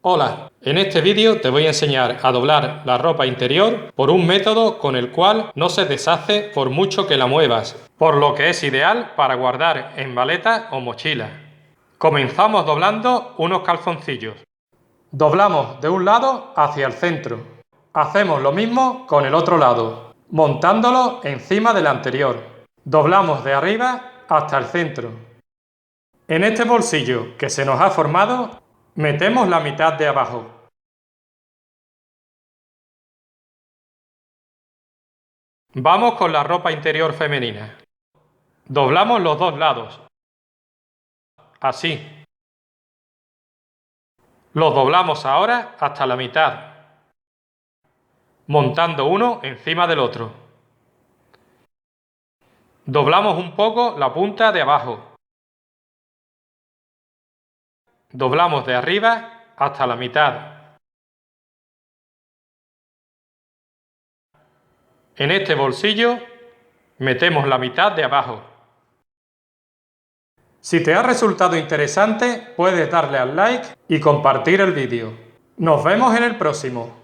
Hola, en este vídeo te voy a enseñar a doblar la ropa interior por un método con el cual no se deshace por mucho que la muevas, por lo que es ideal para guardar en maleta o mochila. Comenzamos doblando unos calzoncillos. Doblamos de un lado hacia el centro. Hacemos lo mismo con el otro lado, montándolo encima del anterior. Doblamos de arriba hasta el centro. En este bolsillo que se nos ha formado, metemos la mitad de abajo. Vamos con la ropa interior femenina. Doblamos los dos lados. Así. Los doblamos ahora hasta la mitad, montando uno encima del otro. Doblamos un poco la punta de abajo. Doblamos de arriba hasta la mitad. En este bolsillo metemos la mitad de abajo. Si te ha resultado interesante, puedes darle al like y compartir el vídeo. Nos vemos en el próximo.